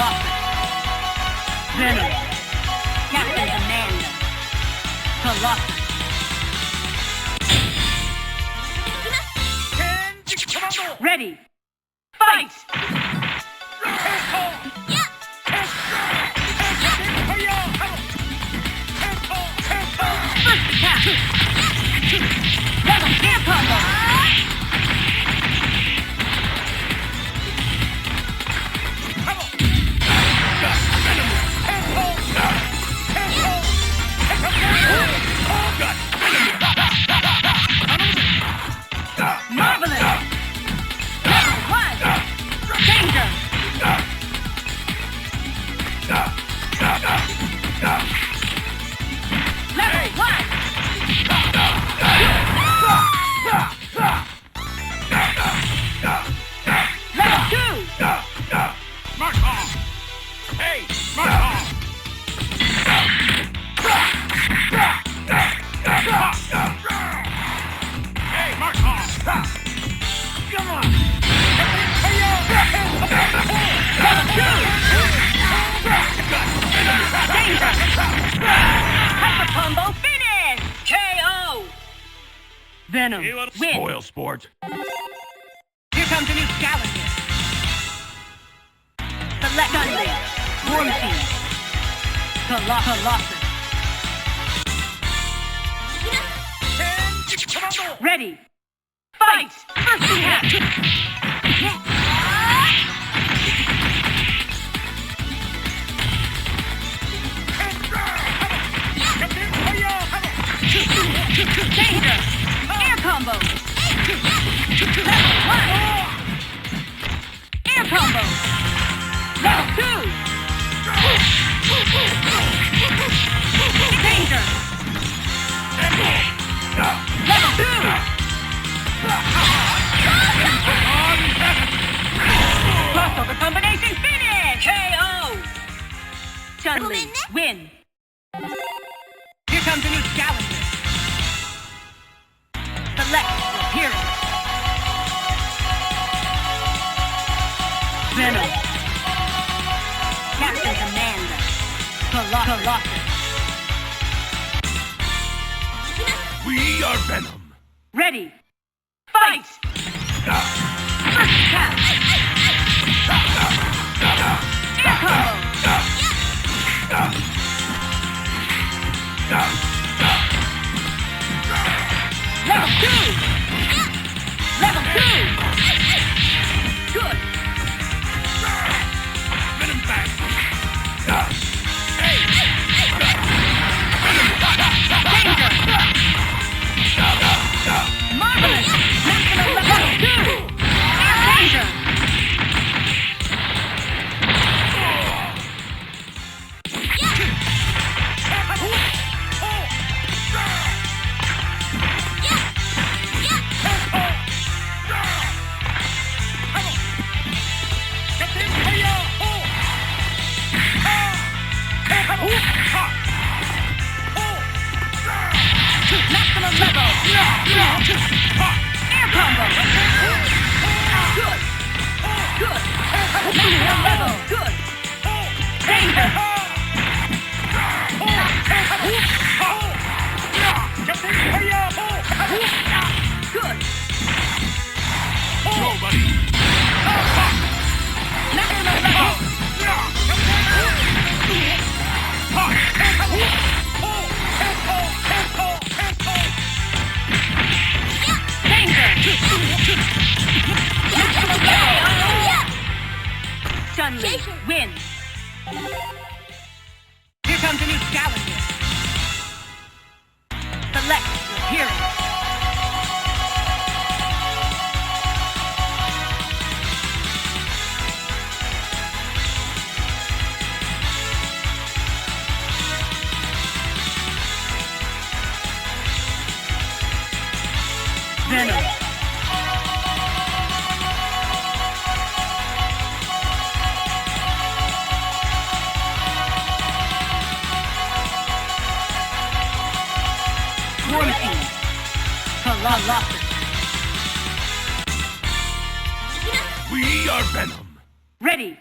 Colossus. Venom. Captain Commander. Colossus. Ready. Fight! First attack! Level air combo! Marvelous! Level 1! Danger! Level 1! Level 2! Mark off! Hey, mark off! Hey, mark off! Come on! Level 2! Danger! Hyper combo finish! KO! Venom, win! Spoil sport! Here comes a new challenger. Select Sunday. War Machine. Colossus. Ready. Fight! First attack! Danger! Air combo! Level 1! Air combo! Level 2! Danger! Level 2! Crossover combination finish! KO! Chun-Li, win! Here comes a new challenger. Select your hero. Venom. Captain Commander. Colossus. We are Venom! Ready. Fight! First attack. Air combo. Level 2! Level 2! Good! Venom back! Danger! Marvelous! Maximum level 2! Air danger! Maximum level! Air combo! Good! Good! Maximum level! Good! Danger! Good! Nobody! Maximum level! Chun-Li, win! Here comes a new challenger. Select your hero. Venom. War Machine. Colossus. We are Venom! Ready.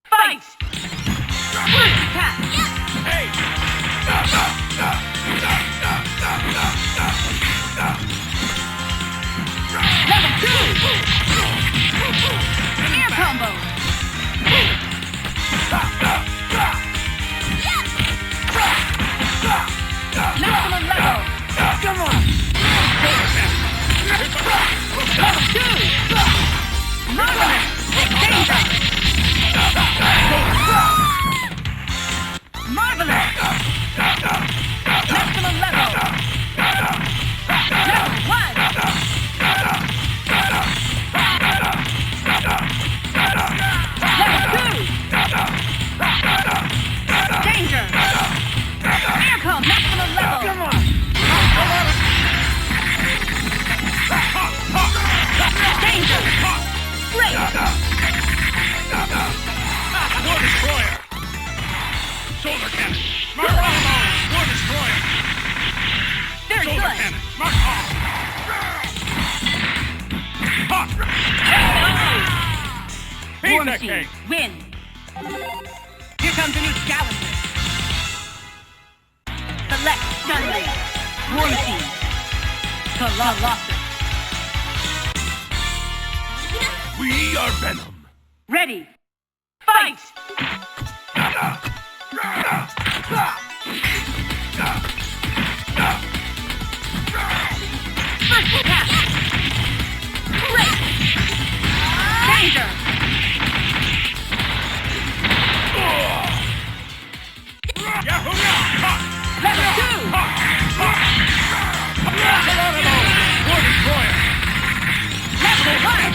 Fight! Fight! First attack! Hey! Level 2! Air combo! Maximum level! Come on! Level 2! Marvelous! Danger! Marvelous! Maximum level! Level 1! Level 2! Danger! Air combo! Maximum level! Come on! Danger! Great! War Destroyer! Shoulder cannon! Mark on! War Destroyer! Very Shoulder good! cannon! Mark on! War Pizza Machine, cake! win! Here comes a new challenger! Select Stunley! War Machine! Colossus! We are Venom! Ready! Fight! First attack! Great! Danger! Yahoo! Level 2! War Destroyer! Level 1!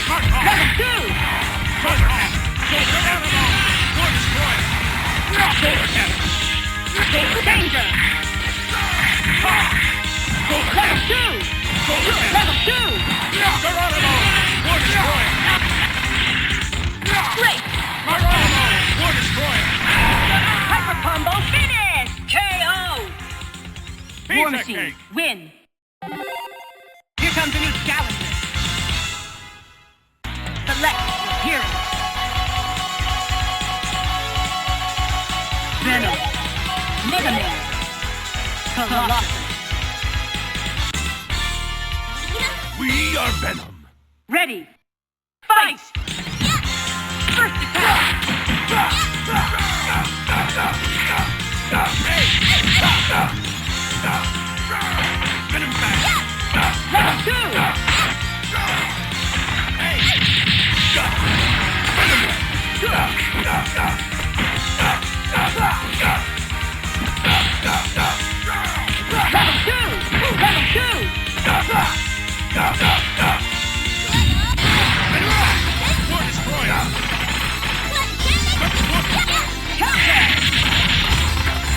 Mark on! Level 2! Shoulder cannon! Shoulder cannon! War Destroyer! Shoulder cannon! Danger! Level 2! Level 2! Geronimo! War Destroyer! Great! Geronimo! War Destroyer! Hyper combo finish! KO! War Pizza Machine, cake! win! Here comes a new challenger! Select your hero! Venom! Mega Man! Colossus! We are Venom! Ready! Fight! First attack! Venom back! Level 2! Level 2! Level 2! War Destroyer! Counter!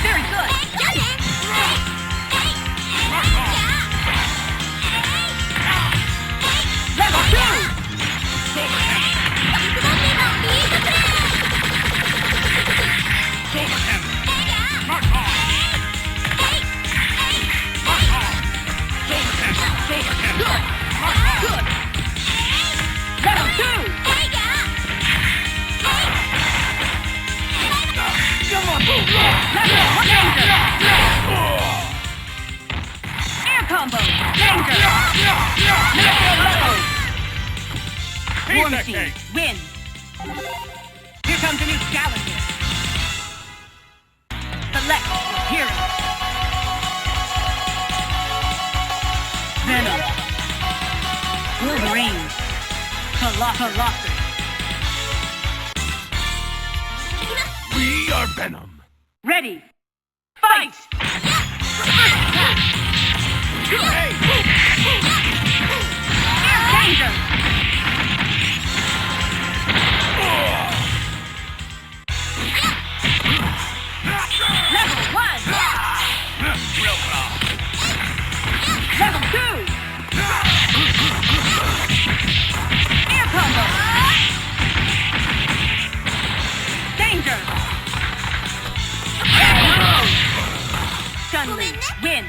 Very good! Mark on! Level 2! Shoulder cannon! Shoulder cannon! Mark on! Mark on! Shoulder cannon! Shoulder cannon! Mark on! Good! Level 2! Come on! Level 1! Danger! Air combo! Danger! Maximum level! War Pizza Machine, cake! win! Here comes a new challenger! Select your hero! Venom! Wolverine! Colossus! We are Venom! Ready! Fight! First attack! Hey! Air danger! Level 1! Level 2! Air combo! Danger! Stunley, win!